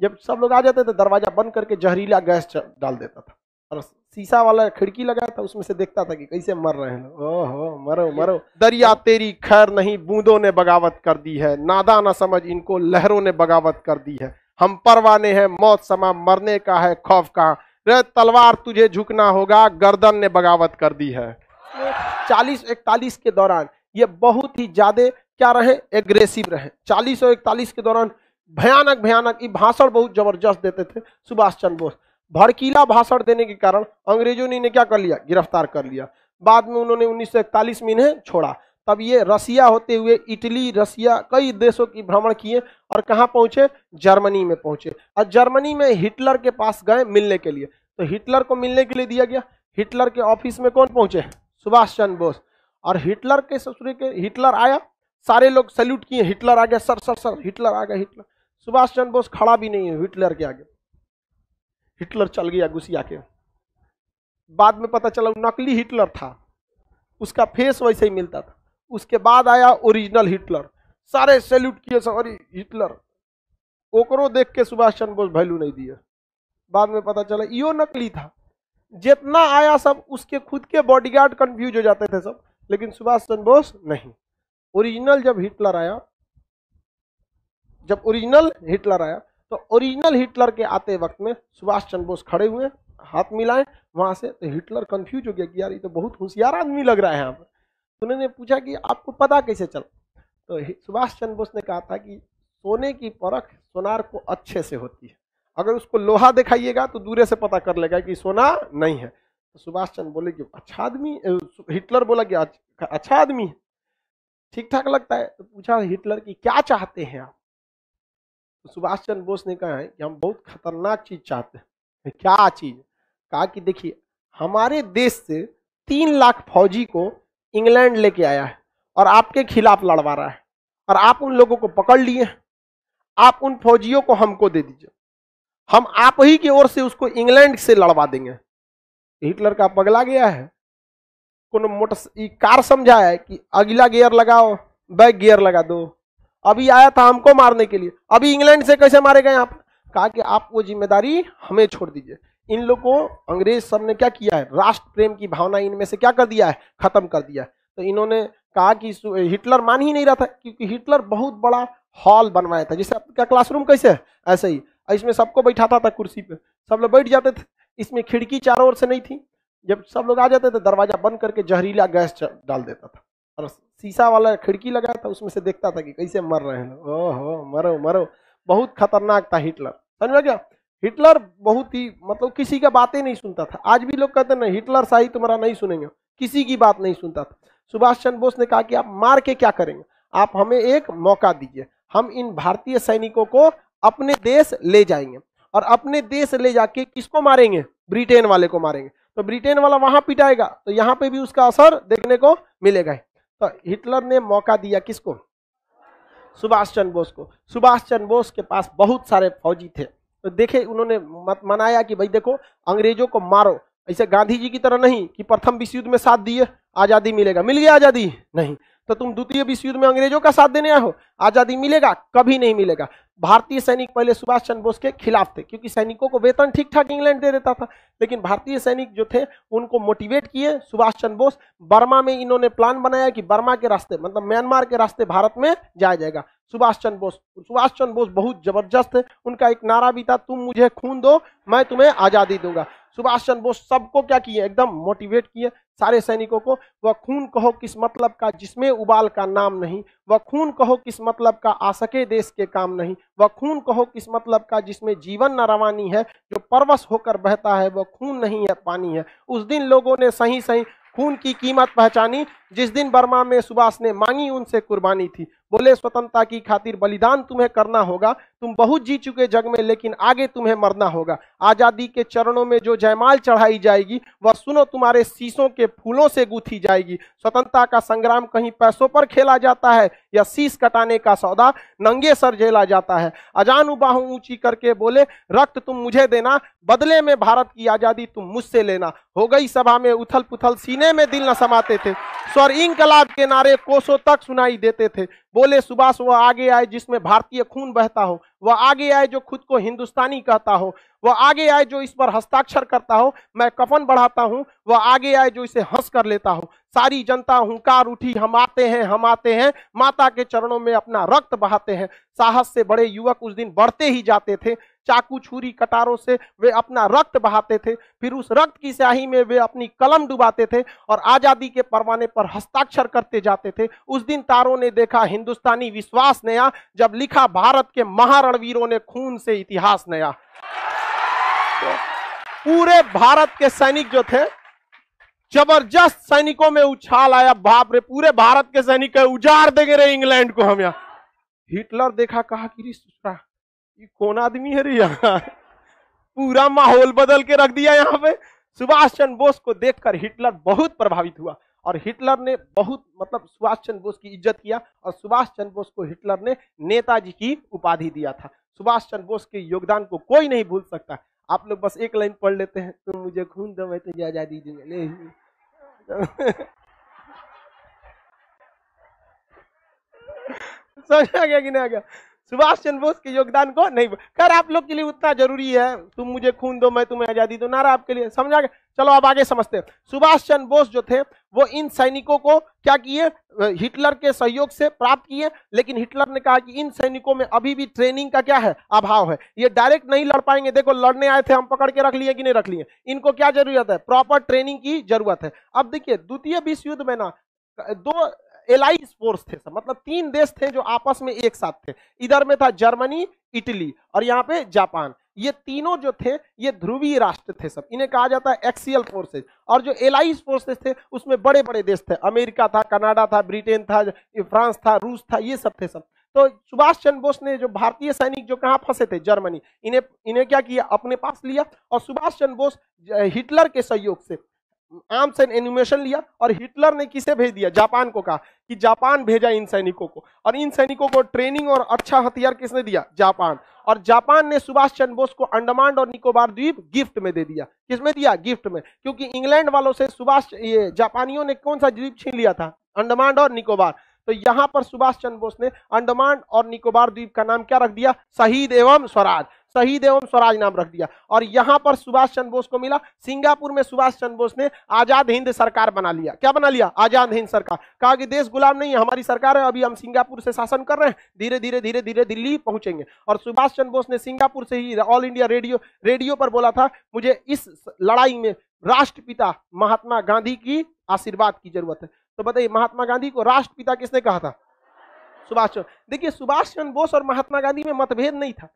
जब सब लोग आ जाते थे दरवाजा बंद करके जहरीला गैस डाल देता था और शीशा वाला खिड़की लगा था, उसमें से देखता था कि कैसे मर रहे हैं। ओहो मरो मरो। दरिया तेरी खैर नहीं, बूंदों ने बगावत कर दी है, नादा ना समझ इनको लहरों ने बगावत कर दी है। हम परवाने हैं मौत समा, मरने का है खौफ कहाँ, रे तलवार तुझे झुकना होगा, गर्दन ने बगावत कर दी है। 40-41 के दौरान ये बहुत ही ज्यादा क्या रहे, एग्रेसिव रहे। 40 और 41 के दौरान भयानक भयानक ये भाषण बहुत जबरदस्त देते थे सुभाष चंद्र बोस। भड़कीला भाषण देने के कारण अंग्रेजों ने इन्हें क्या कर लिया, गिरफ्तार कर लिया। बाद में उन्होंने 1941 में इन्हें छोड़ा। तब ये रसिया होते हुए इटली, रसिया, कई देशों की भ्रमण किए और कहाँ पहुंचे, जर्मनी में पहुंचे। और जर्मनी में हिटलर के पास गए मिलने के लिए, तो हिटलर को मिलने के लिए दिया गया। हिटलर के ऑफिस में कौन पहुंचे, सुभाष चंद्र बोस। और हिटलर के ससुर के हिटलर आया, सारे लोग सैल्यूट किए, हिटलर आ गया, सर सर सर हिटलर आ गया। हिटलर, सुभाष चंद्र बोस खड़ा भी नहीं है हिटलर के आगे, हिटलर चल गया गुस्सिया के। बाद में पता चला नकली हिटलर था, उसका फेस वैसे ही मिलता था। उसके बाद आया ओरिजिनल हिटलर, सारे सैल्यूट किए, सॉरी हिटलर। ओकरो देख के सुभाष चंद्र बोस वैल्यू नहीं दिए। बाद में पता चला यो नकली था। जितना आया सब उसके खुद के बॉडीगार्ड कंफ्यूज हो जाते थे सब, लेकिन सुभाष चंद्र बोस नहीं। ओरिजिनल जब हिटलर आया, जब ओरिजिनल हिटलर आया तो ओरिजिनल हिटलर के आते वक्त में सुभाष चंद्र बोस खड़े हुए, हाथ मिलाए वहां से, तो हिटलर कंफ्यूज हो गया कि यार ये तो बहुत होशियार आदमी लग रहा है यहाँ पर। तो उन्होंने पूछा कि आपको पता कैसे चला, तो सुभाष चंद्र बोस ने कहा था कि सोने की परख सोनार को अच्छे से होती है, अगर उसको लोहा दिखाइएगा तो दूरे से पता कर लेगा कि सोना नहीं है। तो सुभाष चंद्र बोले कि अच्छा आदमी, हिटलर बोला कि अच्छा आदमी है, ठीक ठाक लगता है। तो पूछा हिटलर की क्या चाहते हैं आप, तो सुभाष चंद्र बोस ने कहा है कि हम बहुत खतरनाक चीज चाहते हैं। क्या चीज, कहा कि देखिए हमारे देश से 3 लाख फौजी को इंग्लैंड लेके आया है और आपके खिलाफ लड़वा रहा है, और आप उन लोगों को पकड़ लिए, आप उन फौजियों को हमको दे दीजिए, हम आप ही की ओर से उसको इंग्लैंड से लड़वा देंगे। हिटलर का पगला गया है, कोनो मोटर कार समझा है कि अगला गियर लगाओ, बैक गियर लगा दो। अभी आया था हमको मारने के लिए, अभी इंग्लैंड से कैसे मारे गए आप। कहा कि आप वो जिम्मेदारी हमें छोड़ दीजिए। इन लोगों को अंग्रेज सब ने क्या किया है, राष्ट्र प्रेम की भावना इनमें से क्या कर दिया है, खत्म कर दिया है। तो इन्होंने कहा कि हिटलर मान ही नहीं रहा था, क्योंकि हिटलर बहुत बड़ा हॉल बनवाया था, जैसे आपका क्लासरूम कैसे है ऐसे ही, इसमें सबको बैठाता था कुर्सी पे, सब लोग बैठ जाते थे। इसमें खिड़की चारों ओर से नहीं थी, जब सब लोग आ जाते थे दरवाजा बंद करके जहरीला गैस डाल देता था और शीशा वाला खिड़की लगा था, उसमें से देखता था कि कैसे मर रहे हैं। ओहो मरो मरो। बहुत खतरनाक था हिटलर, समझ में गया। हिटलर बहुत ही मतलब किसी का बातें नहीं सुनता था। आज भी लोग कहते हैं हिटलर शाही तुम्हारा नहीं सुनेंगे, किसी की बात नहीं सुनता था। सुभाष चंद्र बोस ने कहा कि आप मार के क्या करेंगे, आप हमें एक मौका दीजिए, हम इन भारतीय सैनिकों को अपने देश ले जाएंगे, और अपने देश ले जाके किसको मारेंगे, ब्रिटेन वाले को मारेंगे। तो ब्रिटेन वाला वहां पिटाएगा तो यहाँ पे भी उसका असर देखने को मिलेगा। तो हिटलर ने मौका दिया किसको, सुभाष चंद्र बोस को। सुभाष चंद्र बोस के पास बहुत सारे फौजी थे, तो देखे उन्होंने मनाया कि भाई देखो अंग्रेजों को मारो, ऐसे गांधी जी की तरह नहीं कि प्रथम विश्व युद्ध में साथ दिए आजादी मिलेगा, मिल गया आजादी नहीं, तो तुम द्वितीय विश्व युद्ध में अंग्रेजों का साथ देने आए हो, आजादी मिलेगा, कभी नहीं मिलेगा। भारतीय सैनिक पहले सुभाष चंद्र बोस के खिलाफ थे, क्योंकि सैनिकों को वेतन ठीक ठाक इंग्लैंड दे देता था, लेकिन भारतीय सैनिक जो थे उनको मोटिवेट किए सुभाष चंद्र बोस। बर्मा में इन्होंने प्लान बनाया कि बर्मा के रास्ते मतलब म्यांमार के रास्ते भारत में जाया जाएगा। सुभाष चंद्र बोस बहुत जबरदस्त है, उनका एक नारा भी था, तुम मुझे खून दो मैं तुम्हें आजादी दूंगा। सुभाष चंद्र बोस सबको क्या किए, एकदम मोटिवेट किए सारे सैनिकों को। वह खून कहो किस मतलब का जिसमें उबाल का नाम नहीं, वह खून कहो किस मतलब का आ सके देश के काम नहीं, वह खून कहो किस मतलब का जिसमें जीवन न रवानी है, जो परवश होकर बहता है वह खून नहीं है पानी है। उस दिन लोगों ने सही सही खून की कीमत पहचानी, जिस दिन बर्मा में सुभाष ने मांगी उनसे कुर्बानी थी। बोले स्वतंत्रता की खातिर बलिदान तुम्हें करना होगा, तुम बहुत जी चुके जग में लेकिन आगे तुम्हें मरना होगा। आजादी के चरणों में जो जयमाल चढ़ाई जाएगी वह सुनो तुम्हारे शीशों के फूलों से गूंथी जाएगी। स्वतंत्रता का संग्राम कहीं पैसों पर खेला जाता है या शीश कटाने का सौदा नंगे सर झेला जाता है। अजान बाहों ऊंची करके बोले रक्त तुम मुझे देना, बदले में भारत की आजादी तुम मुझसे लेना। हो गई सभा में उथल पुथल, सीने में दिल न समाते थे, और इंकलाब के नारे कोसों तक सुनाई देते थे। बोले सुभाष वह आगे आए जिसमें भारतीय खून बहता हो, वह आगे आए जो खुद को हिंदुस्तानी कहता हो, वह आगे आए जो इस पर हस्ताक्षर करता हो, मैं कफन बढ़ाता हूं, वह आगे आए जो इसे हंस कर लेता हो। सारी जनता हुंकार उठी, हम आते हैं, हम आते हैं, माता के चरणों में अपना रक्त बहाते हैं। साहस से बड़े युवक उस दिन बढ़ते ही जाते थे, चाकू छुरी कटारों से वे अपना रक्त बहाते थे, फिर उस रक्त की स्याही में वे अपनी कलम डुबाते थे और आजादी के परवाने पर हस्ताक्षर करते जाते थे। उस दिन तारों ने देखा हिंदुस्तानी विश्वास नया, जब लिखा भारत के महारणवीरों ने खून से इतिहास नया। तो पूरे भारत के सैनिक जो थे, जबरदस्त सैनिकों में उछाल आया, बाप रे पूरे भारत के सैनिक उजाड़ देंगे रे इंग्लैंड को हम। यहाँ हिटलर देखा, कहा कि ये कौन आदमी है रे, यहाँ पूरा माहौल बदल के रख दिया यहाँ पे। सुभाष चंद्र बोस को देखकर हिटलर बहुत प्रभावित हुआ और हिटलर ने बहुत सुभाष चंद्र बोस की इज्जत किया और सुभाष चंद्र बोस को हिटलर ने नेताजी की उपाधि दिया था। सुभाष चंद्र बोस के योगदान को कोई नहीं भूल सकता। आप लोग बस एक लाइन पढ़ लेते हैं, तुम मुझे खून दो मैं तुझे आजादी दूंगा। समझा गया कि नहीं आ गया? सुभाष चंद्र बोस के योगदान को नहीं, खैर आप लोग के लिए उतना जरूरी है, तुम मुझे खून दो मैं तुम्हें आजादी दो, नारा आपके लिए, समझा गया? चलो अब आगे समझते हैं। सुभाष चंद्र बोस जो थे वो इन सैनिकों को क्या किए, हिटलर के सहयोग से प्राप्त किए, लेकिन हिटलर ने कहा कि इन सैनिकों में अभी भी ट्रेनिंग का क्या है, अभाव है, ये डायरेक्ट नहीं लड़ पाएंगे। देखो लड़ने आए थे, हम पकड़ के रख लिए कि नहीं रख लिए, इनको क्या जरूरत है, प्रॉपर ट्रेनिंग की जरूरत है। अब देखिए द्वितीय विश्व युद्ध में ना दो एलाइज फोर्स थे, मतलब 3 देश थे जो आपस में एक साथ थे। इधर में था जर्मनी, इटली और यहाँ पे जापान। ये तीनों जो थे ये ध्रुवीय राष्ट्र थे सब, इन्हें कहा जाता है एक्सियल फोर्सेज। और जो एलाइज फोर्सेज थे उसमें बड़े बड़े देश थे, अमेरिका था, कनाडा था, ब्रिटेन था, फ्रांस था, रूस था, ये सब थे सब। तो सुभाष चंद्र बोस ने जो भारतीय सैनिक जो कहाँ फंसे थे, जर्मनी, इन्हें क्या किया, अपने पास लिया और सुभाष चंद्र बोस हिटलर के सहयोग से आर्म्स एंड एनिमेशन लिया और हिटलर ने किसे भेज दिया, जापान को कहा कि जापान भेजा इन सैनिकों को, और इन सैनिकों को ट्रेनिंग और अच्छा हथियार किसने दिया, जापान। और जापान ने सुभाष चंद्र बोस को अंडमान और निकोबार द्वीप गिफ्ट में दे दिया। किसमें दिया, गिफ्ट में, क्योंकि इंग्लैंड वालों से ये जापानियों ने कौन सा द्वीप छीन लिया था, अंडमान और निकोबार। तो यहां पर सुभाष चंद्र बोस ने अंडमान और निकोबार द्वीप का नाम क्या रख दिया, शहीद एवं स्वराज, शहीद एवं स्वराज नाम रख दिया। और यहां पर सुभाष चंद्र बोस को मिला, सिंगापुर में सुभाष चंद्र बोस ने आजाद हिंद सरकार बना लिया। क्या बना लिया, आजाद हिंद सरकार। कहा कि देश गुलाम नहीं है, हमारी सरकार है, अभी हम सिंगापुर से शासन कर रहे हैं, धीरे धीरे धीरे धीरे दिल्ली पहुंचेंगे। और सुभाष चंद्र बोस ने सिंगापुर से ही ऑल इंडिया रेडियो पर बोला था, मुझे इस लड़ाई में राष्ट्रपिता महात्मा गांधी की आशीर्वाद की जरूरत है। तो बताइए महात्मा गांधी को राष्ट्रपिता किसने कहा था, सुभाष चंद्र। देखिए सुभाष चंद्र बोस और महात्मा गांधी में मतभेद नहीं था,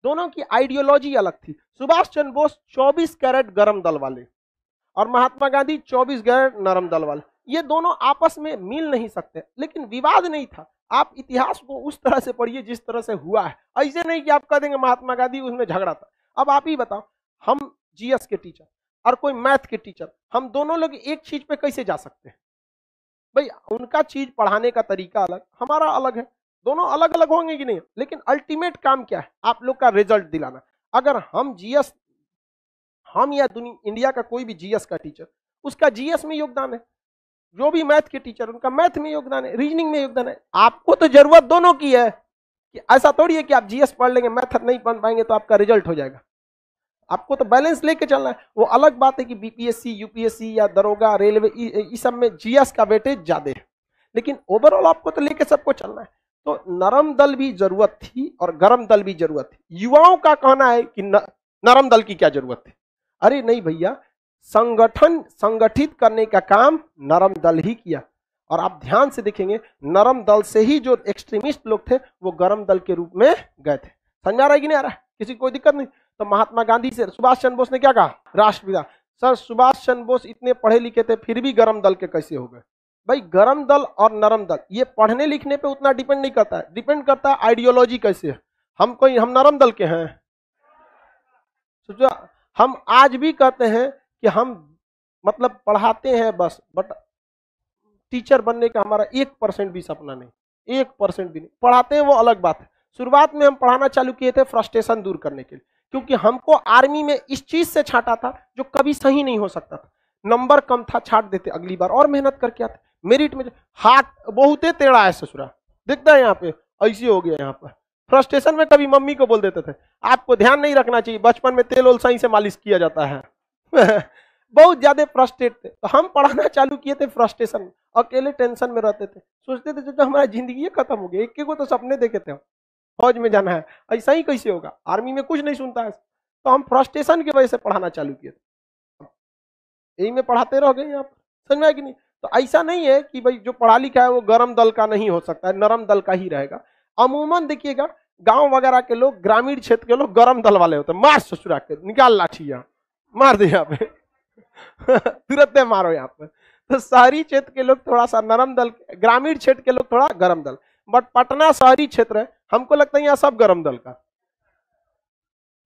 दोनों की आइडियोलॉजी अलग थी। सुभाष चंद्र बोस 24 कैरेट गरम दल वाले और महात्मा गांधी 24 कैरेट नरम दल वाले, ये दोनों आपस में मिल नहीं सकते, लेकिन विवाद नहीं था। आप इतिहास को उस तरह से पढ़िए जिस तरह से हुआ है, ऐसे नहीं कि आप कह देंगे महात्मा गांधी उसमें झगड़ा था। अब आप ही बताओ, हम जीएस के टीचर और कोई मैथ के टीचर, हम दोनों लोग एक चीज पे कैसे जा सकते हैं भाई? उनका चीज पढ़ाने का तरीका अलग, हमारा अलग है, दोनों अलग अलग होंगे कि नहीं, लेकिन अल्टीमेट काम क्या है, आप लोग का रिजल्ट दिलाना। अगर हम जीएस, हम या इंडिया का कोई भी जीएस का टीचर, उसका जीएस में योगदान है, जो भी मैथ के टीचर उनका मैथ में योगदान है, रीजनिंग में योगदान है। आपको तो जरूरत दोनों की है, कि ऐसा थोड़ी है कि आप जीएस पढ़ लेंगे मैथ नहीं पढ़ पाएंगे तो आपका रिजल्ट हो जाएगा। आपको तो बैलेंस लेके चलना है। वो अलग बात है कि बीपीएससी, यूपीएससी या दरोगा, रेलवे, इस सब में जीएस का वेटेज ज्यादा है, लेकिन ओवरऑल आपको तो लेके सबको चलना है। तो नरम दल भी जरूरत थी और गरम दल भी जरूरत थी। युवाओं का कहना है कि नरम दल की क्या जरूरत थी? अरे नहीं भैया, संगठित करने का काम नरम दल ही किया। और आप ध्यान से देखेंगे, नरम दल से ही जो एक्सट्रीमिस्ट लोग थे वो गरम दल के रूप में गए थे। समझ आ रहा है कि नहीं आ रहा है? किसी को कोई दिक्कत नहीं? तो महात्मा गांधी से सुभाष चंद्र बोस ने क्या कहा, राष्ट्रपिता। सर सुभाष चंद्र बोस इतने पढ़े लिखे थे फिर भी गरम दल के कैसे हो गए? भाई गरम दल और नरम दल ये पढ़ने लिखने पे उतना डिपेंड नहीं करता है, डिपेंड करता है आइडियोलॉजी कैसे है। हम नरम दल के हैं, तो हम आज भी कहते हैं कि हम पढ़ाते हैं बस, बट टीचर बनने का हमारा 1% भी सपना नहीं, 1% भी नहीं। पढ़ाते हैं वो अलग बात है। शुरुआत में हम पढ़ाना चालू किए थे फ्रस्ट्रेशन दूर करने के लिए, क्योंकि हमको आर्मी में इस चीज से छांटा था जो कभी सही नहीं हो सकता था। नंबर कम था, छाट देते, अगली बार और मेहनत करके आते। मेरिट में हाथ बहुत टेढ़ा है ससुरा, दिखता है यहाँ पे ऐसे हो गया। यहाँ पर फ्रस्ट्रेशन में कभी मम्मी को बोल देते थे आपको ध्यान नहीं रखना चाहिए, बचपन में तेल ओल सही से मालिश किया जाता है। बहुत ज्यादा फ्रस्ट्रेट थे, तो हम पढ़ाना चालू किए थे फ्रस्ट्रेशन, अकेले टेंशन में रहते थे, सोचते थे जो हमारा जिंदगी खत्म हो गया। एक को तो सपने देखे थे फौज में जाना है, ऐसा ही कैसे होगा, आर्मी में कुछ नहीं सुनता है। तो हम फ्रस्ट्रेशन की वजह से पढ़ाना चालू किए थे, यही में पढ़ाते रह गए यहाँ पर, समझ में आया कि नहीं। तो ऐसा नहीं है कि भाई जो पढ़ा लिखा है वो गरम दल का नहीं हो सकता है, नरम दल का ही रहेगा। अमूमन देखिएगा गांव वगैरह के लोग, ग्रामीण क्षेत्र के लोग गरम दल वाले होते हैं, मार ससुरा के निकाल लाठी यहाँ मार दे यहाँ पे तुरंत मारो यहाँ पे। तो शहरी क्षेत्र के लोग थोड़ा सा नरम दल, ग्रामीण क्षेत्र के लोग थोड़ा गरम दल, बट पटना शहरी क्षेत्र है, हमको लगता है यहाँ सब गरम दल का।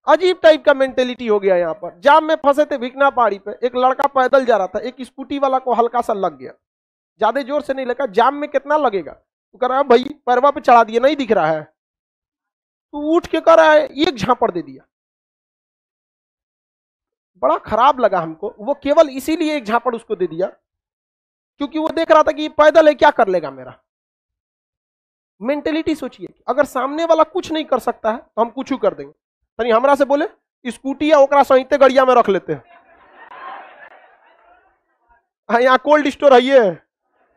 अजीब टाइप का मेंटेलिटी हो गया यहाँ पर। जाम में फंसे थे भिकना पहाड़ी पे, एक लड़का पैदल जा रहा था, एक स्कूटी वाला को हल्का सा लग गया, ज्यादा जोर से नहीं लगा, जाम में कितना लगेगा, तो कह रहा है भाई पैरवा पे चढ़ा दिया नहीं दिख रहा है, तो उठ के कह रहा है एक झापड़ दे दिया। बड़ा खराब लगा हमको, वो केवल इसीलिए एक झापड़ उसको दे दिया क्योंकि वो देख रहा था कि ये पैदल है क्या कर लेगा मेरा। मेंटेलिटी सोचिए, अगर सामने वाला कुछ नहीं कर सकता है तो हम कुछ कर देंगे। तनी हमरा से बोले स्कूटी या ओकरा सहित गड़िया में रख लेते हैं, यहाँ कोल्ड स्टोर है ये,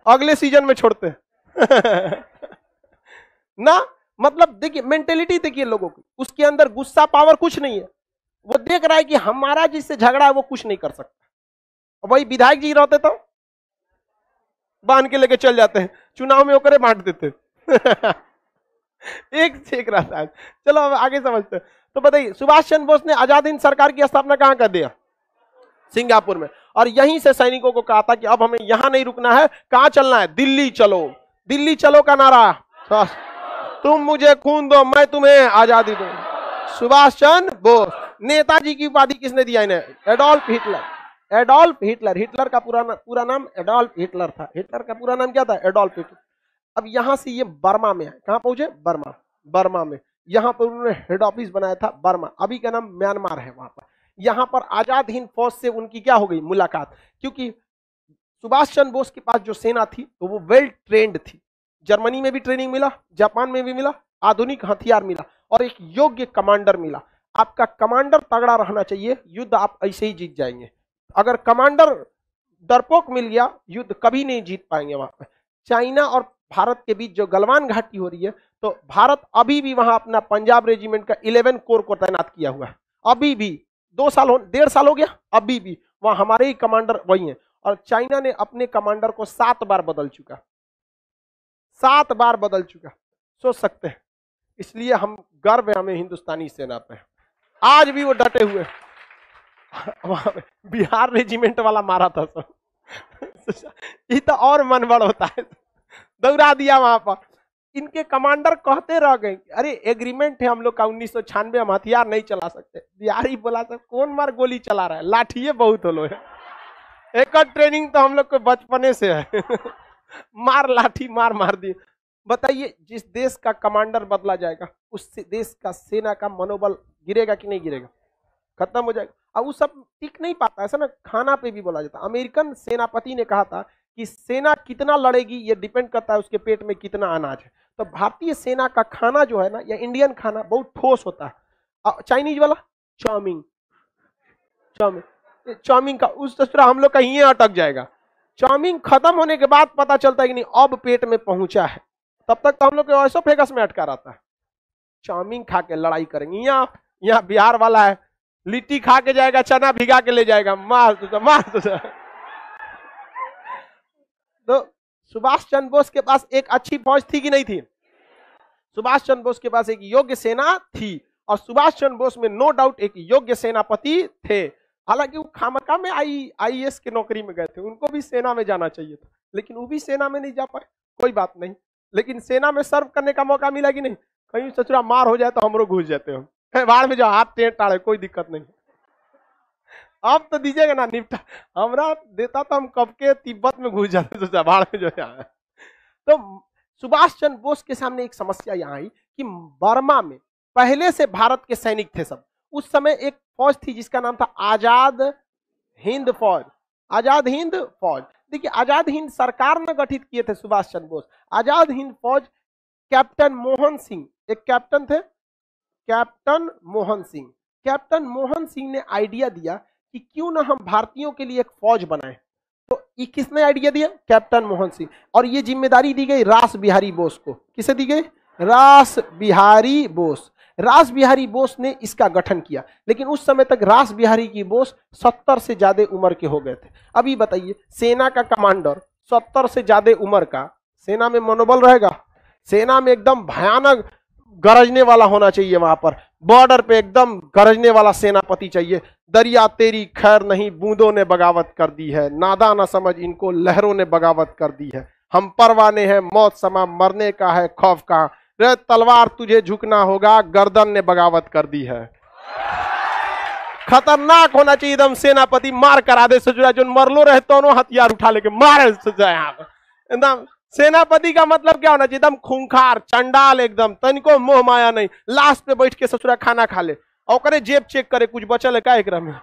अगले सीजन में छोड़ते ना। मतलब देखिए मेंटेलिटी देखिए लोगों की, उसके अंदर गुस्सा पावर कुछ नहीं है, वो देख रहा है कि हमारा जिससे झगड़ा है वो कुछ नहीं कर सकता। वही विधायक जी रहते तो बांध के लेके चल जाते हैं, चुनाव में ओकरे बांट देते एक से एक रहता है। चलो अब आगे समझते हैं। तो बताइए सुभाष चंद्र बोस ने आजाद हिंद सरकार की स्थापना कहां कर दिया? सिंगापुर में। और यहीं से सैनिकों को कहा था कि अब हमें यहां नहीं रुकना है, कहां चलना है? दिल्ली चलो। दिल्ली चलो का नारा, तुम मुझे खून दो मैं तुम्हें आजादी दूं। सुभाष चंद्र बोस। नेताजी की उपाधि किसने दिया इन्हें? Adolf Hitler. Adolf Hitler, Hitler का पूरा नाम एडोल्फ हिटलर था। हिटलर का पूरा नाम क्या था? Adolf Hitler. अब यहां से ये बर्मा में आए, कहां पहुंचे? बर्मा। बर्मा में यहां पर उन्होंने हेड ऑफिस बनाया था बर्मा, अभी का नाम म्यांमार है। वहां पर यहां पर आजाद हिंद फौज से उनकी क्या हो गई? मुलाकात। क्योंकि सुभाष चंद्र बोस के पास जो सेना थी तो वो वेल ट्रेंड थी, जर्मनी में भी ट्रेनिंग मिला, जापान में भी मिला, आधुनिक हथियार मिला और एक योग्य कमांडर मिला। आपका कमांडर तगड़ा रहना चाहिए, युद्ध आप ऐसे ही जीत जाएंगे। अगर कमांडर डरपोक मिल गया, युद्ध कभी नहीं जीत पाएंगे। वहां पर चाइना और भारत के बीच जो गलवान घाटी हो रही है, तो भारत अभी भी वहां अपना पंजाब रेजिमेंट का 11 कोर को तैनात किया हुआ है। अभी भी 1.5 साल हो गया, अभी भी वहां हमारे ही कमांडर वही हैं। और चाइना ने अपने कमांडर को 7 बार बदल चुका, 7 बार बदल चुका, सोच सकते हैं। इसलिए हम गर्व है हमें हिंदुस्तानी सेना पे, आज भी वो डटे हुए। बिहार रेजिमेंट वाला मारा था सब ये तो और मन बड़ होता है, दौड़ा दिया वहां पर। इनके कमांडर कहते रह गए अरे एग्रीमेंट है हम लोग का 1996 हम हथियार नहीं चला सकते। बिहारी बोला था कौन मार गोली चला रहा है, लाठिए बहुत हो लो है। एक ट्रेनिंग तो हम लोग को बचपने से है मार लाठी मार दी। बताइए जिस देश का कमांडर बदला जाएगा उस देश का सेना का मनोबल गिरेगा कि नहीं गिरेगा? खत्म हो जाएगा। और वो सब टिक नहीं पाता, ऐसा ना खाना पे भी बोला जाता। अमेरिकन सेनापति ने कहा था कि सेना कितना लड़ेगी ये डिपेंड करता है उसके पेट में कितना अनाज है। तो भारतीय सेना का खाना जो है ना, या इंडियन खाना बहुत ठोस होता है। चाइनीज वाला चाउमीन, चाउमीन का उस तरह हम लोग का यहीं अटक जाएगा। चाउमीन खत्म होने के बाद पता चलता है कि नहीं अब पेट में पहुंचा है, तब तक तो हम लोग ऐसा फेगस में अटका रहता है। चाउमीन खा के लड़ाई करेंगे। यहाँ बिहार वाला है, लिट्टी खा के जाएगा, चना भिगा के ले जाएगा, मार तो तो सुभाष चंद्र बोस के पास एक अच्छी फौज थी कि नहीं थी? सुभाष चंद्र बोस के पास एक योग्य सेना थी और सुभाष चंद्र बोस में नो डाउट एक योग्य सेनापति थे। हालांकि वो खामखा में आईएएस की नौकरी में गए थे, उनको भी सेना में जाना चाहिए था, लेकिन वो भी सेना में नहीं जा पाए। कोई बात नहीं, लेकिन सेना में सर्व करने का मौका मिला कि नहीं? कहीं सचुरा मार हो जाए तो हम लोग घुस जाते हो, बाढ़ में जाओ, हाथ टेढ़ टाड़े, कोई दिक्कत नहीं। अब तो दीजिएगा ना निपटा, हमरा देता तो हम कब के तिब्बत में घुस जाते तो बाढ़ में जो है। तो सुभाष चंद्र बोस के सामने एक समस्या यहाँ आई कि बर्मा में पहले से भारत के सैनिक थे सब। उस समय एक फौज थी जिसका नाम था आजाद हिंद फौज। आजाद हिंद फौज देखिए आजाद हिंद सरकार ने गठित किए थे सुभाष चंद्र बोस। आजाद हिंद फौज कैप्टन मोहन सिंह, एक कैप्टन थे, कैप्टन मोहन सिंह। कैप्टन मोहन सिंह ने आइडिया दिया कि क्यों ना हम भारतीयों के लिए एक फौज बनाएं। तो ये किसने आइडिया दिया? कैप्टन मोहन सिंह। और ये जिम्मेदारी दी गई रास बिहारी बोस को। किसे दी गई? रास बिहारी बोस। रास बिहारी बोस ने इसका गठन किया, लेकिन उस समय तक रास बिहारी की बोस 70 से ज्यादा उम्र के हो गए थे। अभी बताइए, सेना का कमांडर 70 से ज्यादा उम्र का, सेना में मनोबल रहेगा? सेना में एकदम भयानक गरजने वाला होना चाहिए, वहां पर बॉर्डर पे एकदम गरजने वाला सेनापति चाहिए। दरिया तेरी खैर नहीं, बूंदों ने बगावत कर दी है, नादा ना समझ इनको, लहरों ने बगावत कर दी है। हम परवाने हैं, मौत समा मरने का है खौफ कहां, रे तलवार तुझे झुकना होगा, गर्दन ने बगावत कर दी है। खतरनाक होना चाहिए एकदम सेनापति, मार करा दे सजुरा, जो मरलो रहे दोनों हथियार उठा लेके मारे सजा यहाँ पर। एकदम सेनापति का मतलब क्या होना चाहिए? एकदम खूंखार, चंडाल, एकदम तनिको मोह माया नहीं, लाश पे बैठ के ससुरा खाना खा ले और करे जेब चेक करे कुछ बचल है क्या एकरा में।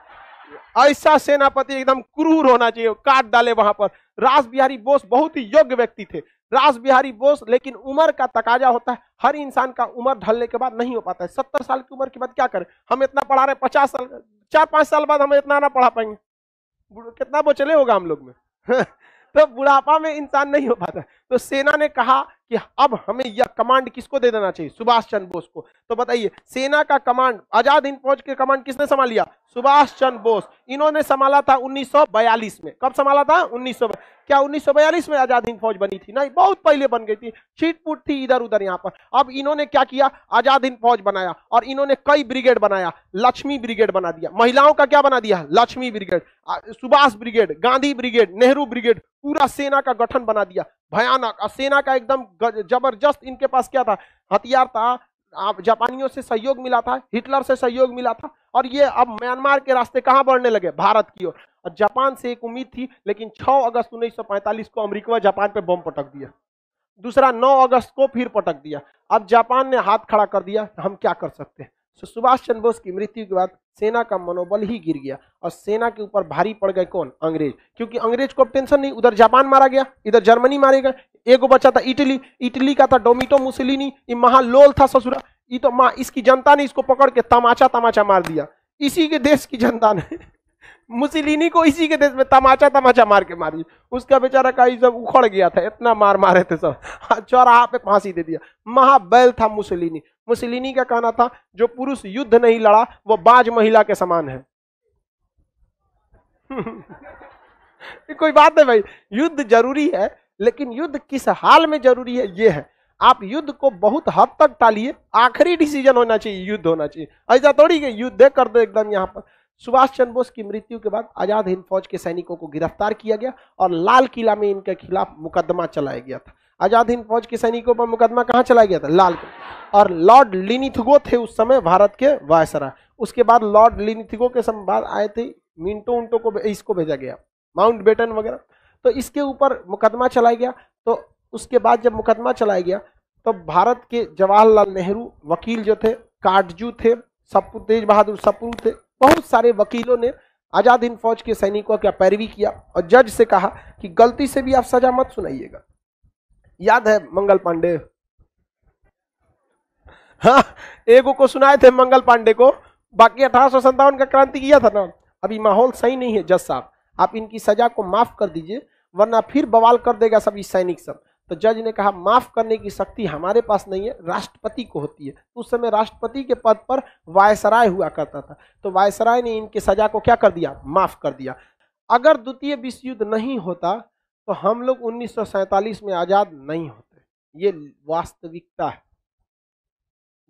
ऐसा सेनापति एकदम क्रूर होना चाहिए, काट डाले वहां पर। रास बिहारी बोस बहुत ही योग्य व्यक्ति थे, रास बिहारी बोस। लेकिन उम्र का तकाजा होता है, हर इंसान का उम्र ढलने के बाद नहीं हो पाता है। 70 साल की उम्र के बाद क्या करें? हम इतना पढ़ा रहे, 50 साल, 4-5 साल बाद हम इतना ना पढ़ा पाएंगे, कितना बचले होगा हम लोग में। तो बुढ़ापा में इंसान नहीं हो पाता। तो सेना ने कहा कि अब हमें यह कमांड किसको दे देना चाहिए? सुभाष चंद्र बोस को। तो बताइए, सेना का कमांड, आजाद हिंद फौज के कमांड किसने संभाल लिया? सुभाष चंद्र बोस। इन्होंने संभाला था 1942 में। कब संभाला था? 1942। क्या 1942 में आजाद हिंद फौज बनी थी? नहीं, बहुत पहले बन गई थी, छीटपुट थी इधर उधर यहाँ पर। अब इन्होंने क्या किया? आजाद हिंद फौज बनाया और इन्होंने कई ब्रिगेड बनाया। लक्ष्मी ब्रिगेड बना दिया, महिलाओं का क्या बना दिया? Lakshmi brigade, Subhash brigade, Gandhi brigade, Nehru brigade, पूरा सेना का गठन बना दिया, भयानक। और सेना का एकदम जबरदस्त इनके पास क्या था? हथियार था। जापानियों से सहयोग मिला था, हिटलर से सहयोग मिला था, और ये अब म्यांमार के रास्ते कहां बढ़ने लगे? भारत की ओर। और जापान से एक उम्मीद थी, लेकिन 6 अगस्त 1945 को अमेरिका जापान पे बम पटक दिया। दूसरा 9 अगस्त को फिर पटक दिया। अब जापान ने हाथ खड़ा कर दिया, हम क्या कर सकते हैं। सुभाष चंद्र बोस की मृत्यु के बाद सेना का मनोबल ही गिर गया और सेना के ऊपर भारी पड़ गए कौन? अंग्रेज। क्योंकि अंग्रेज को अब टेंशन नहीं, उधर जापान मारा गया, इधर जर्मनी मारे गए, एगो बचा था इटली, इटली का था डोमिटो मुसोलिनी, ये महालोल था ससुरा। ये तो माँ, इसकी जनता ने इसको पकड़ के तमाचा मार दिया, इसी के देश की जनता ने मुसोलिनी को इसी के देश में तमाचा मार के मारी। उसका बेचारा का सब उखड़ गया था, इतना मार मारे थे सब, चौराहा पे फांसी दे दिया। महाबैल था मुसोलिनी। मुसोलिनी का कहना था, जो पुरुष युद्ध नहीं लड़ा वो बाज महिला के समान है। कोई बात नहीं भाई, युद्ध जरूरी है, लेकिन युद्ध किस हाल में जरूरी है ये है। आप युद्ध को बहुत हद तक टालिए, आखिरी डिसीजन होना चाहिए, युद्ध होना चाहिए। ऐसा थोड़ी कि युद्ध कर दो एकदम। यहाँ पर सुभाष चंद्र बोस की मृत्यु के बाद आजाद हिंद फौज के सैनिकों को गिरफ्तार किया गया और लाल किला में इनके खिलाफ मुकदमा चलाया गया था। आजाद हिंद फौज के सैनिकों पर मुकदमा कहां चलाया गया था? लाल किला। और लॉर्ड लिनिथगो थे उस समय भारत के वायसराय। उसके बाद लॉर्ड लिनिथगो के समय बाद आए थे मिंटो उंटो को, इसको भेजा गया, माउंटबेटन वगैरह। तो इसके ऊपर मुकदमा चलाया गया। तो उसके बाद जब मुकदमा चलाया गया तो भारत के जवाहरलाल नेहरू वकील जो थे, काटजू थे, तेज बहादुर सप्रू थे, बहुत सारे वकीलों ने आजाद हिंद फौज के सैनिकों का पैरवी किया और जज से कहा कि गलती से भी आप सजा मत सुनाइएगा। याद है मंगल पांडे? हाँ, एगो को सुनाए थे मंगल पांडे को, बाकी 1857 का क्रांति किया था ना। अभी माहौल सही नहीं है जज साहब, आप इनकी सजा को माफ कर दीजिए वरना फिर बवाल कर देगा सभी सैनिक सब। तो जज ने कहा माफ करने की शक्ति हमारे पास नहीं है, राष्ट्रपति को होती है। उस समय राष्ट्रपति के पद पर वायसराय हुआ करता था। तो वायसराय ने इनकी सजा को क्या कर दिया? माफ कर दिया। अगर द्वितीय विश्व युद्ध नहीं होता तो हम लोग 1947 में आजाद नहीं होते, ये वास्तविकता है।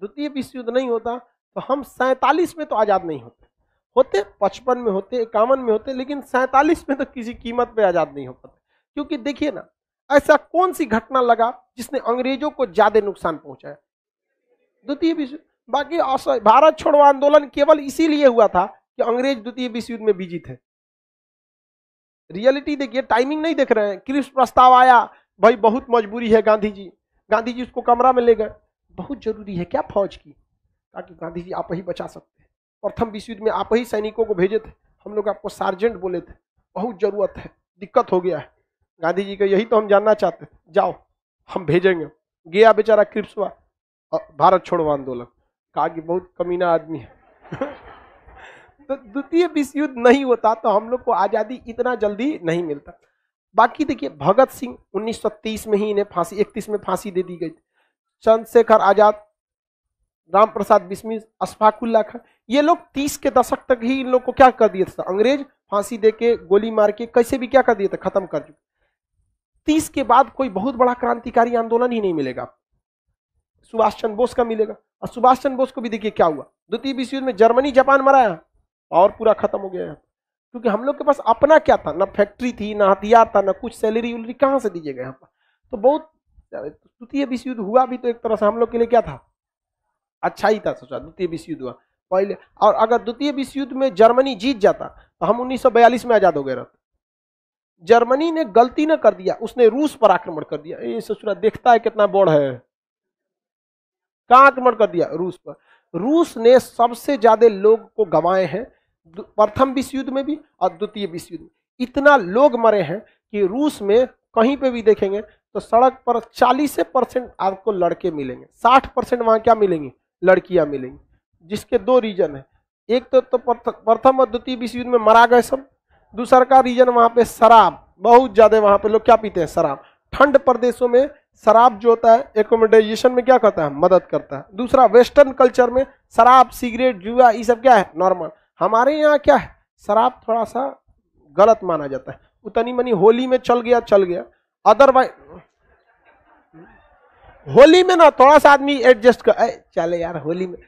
द्वितीय विश्व युद्ध नहीं होता तो हम 47 में तो आजाद नहीं होते, 55 में होते, 51 में होते, लेकिन 47 में तो किसी कीमत पे आजाद नहीं हो पाते। क्योंकि देखिए ना, ऐसा कौन सी घटना लगा जिसने अंग्रेजों को ज्यादा नुकसान पहुंचाया? द्वितीय विश्व। बाकी भारत छोड़ो आंदोलन केवल इसीलिए हुआ था कि अंग्रेज द्वितीय विश्व युद्ध में बिजी थे। रियलिटी देखिए, टाइमिंग नहीं देख रहे हैं। क्रिप्स प्रस्ताव आया, भाई बहुत मजबूरी है, गांधी जी उसको कमरा में ले गए, बहुत जरूरी है क्या फौज की, ताकि गांधी जी आप ही बचा सकते हैं। प्रथम विश्व युद्ध में आप ही सैनिकों को भेजे थे, हम लोग आपको सार्जेंट बोले थे, बहुत जरूरत है, दिक्कत हो गया है, गांधी जी का यही तो हम जानना चाहते थे, जाओ हम भेजेंगे। गया बेचारा क्रिप्स हुआ, भारत छोड़ो आंदोलन, कहा कि बहुत कमीना आदमी है। तो द्वितीय विश्व युद्ध नहीं होता तो हम लोग को आजादी इतना जल्दी नहीं मिलता। बाकी देखिए भगत सिंह 1930 में ही इन्हें फांसी, 31 में फांसी दे दी गई। चंद्रशेखर आजाद, राम प्रसाद बिस्मिल, अशफाक उल्लाह खान, ये लोग 30 के दशक तक ही इन लोग को क्या कर दिए थे, अंग्रेज फांसी देके गोली मार के कैसे भी क्या कर दिए थे, खत्म कर चुके। 30 के बाद कोई बहुत बड़ा क्रांतिकारी आंदोलन ही नहीं मिलेगा। सुभाष चंद्र बोस का मिलेगा, और सुभाष चंद्र बोस को भी देखिए क्या हुआ, द्वितीय विश्व युद्ध में जर्मनी जापान मराया और पूरा खत्म हो गया। क्योंकि हम लोग के पास अपना क्या था, ना फैक्ट्री थी, ना हथियार था, ना कुछ सैलरी उलरी कहां से दीजिएगा यहाँ पर। तो बहुत द्वितीय विश्व युद्ध हुआ भी तो एक तरह से हम लोग के लिए क्या था, अच्छा ही था। सोचा द्वितीय विश्व युद्ध हुआ पहले, और अगर द्वितीय विश्व युद्ध में जर्मनी जीत जाता तो हम 1942 में आजाद हो गए रहते। जर्मनी ने गलती न कर दिया, उसने रूस पर आक्रमण कर दिया। ये सोचना देखता है कितना बड़ है, कहां आक्रमण कर दिया, रूस पर। रूस ने सबसे ज्यादा लोग को गंवाए हैं, प्रथम विश्व युद्ध में भी और द्वितीय विश्व युद्ध में। इतना लोग मरे हैं कि रूस में कहीं पे भी देखेंगे तो सड़क पर 40% आपको लड़के मिलेंगे, 60% वहां क्या मिलेंगे, लड़कियां मिलेंगी। जिसके दो रीजन है, एक तो प्रथम और द्वितीय विश्व युद्ध में मरा गए सब, दूसरा का रीजन वहां पे शराब बहुत ज्यादा, वहां पे लोग क्या पीते हैं, शराब। ठंड प्रदेशों में शराब जो होता है एकोमोडाइजेशन में क्या करता है, मदद करता है। दूसरा वेस्टर्न कल्चर में शराब सिगरेट जुआ ये सब क्या है, नॉर्मल। हमारे यहाँ क्या है, शराब थोड़ा सा गलत माना जाता है, उतनी मनी होली में चल गया, अदरवाइज होली में ना थोड़ा सा आदमी एडजस्ट कर चले यार होली में,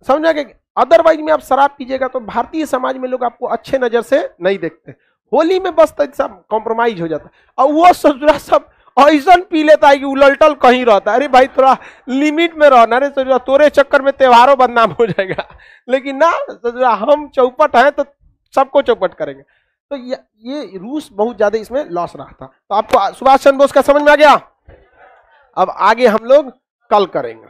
समझा कि अदरवाइज में आप शराब पीजिएगा तो भारतीय समाज में लोग आपको अच्छे नजर से नहीं देखते। होली में बस कॉम्प्रोमाइज हो जाता है, और वो ससुरा सब ऐसा पी लेता है कि उलटल कहीं रहता है। अरे भाई थोड़ा लिमिट में रहना रे ससुरा, तोरे चक्कर में त्योहारों बदनाम हो जाएगा। लेकिन ना ससुरा हम चौपट हैं तो सबको चौपट करेंगे। तो ये रूस बहुत ज्यादा इसमें लॉस रहा था। तो आपको सुभाष चंद्र बोस का समझ में आ गया। अब आगे हम लोग कल करेंगे।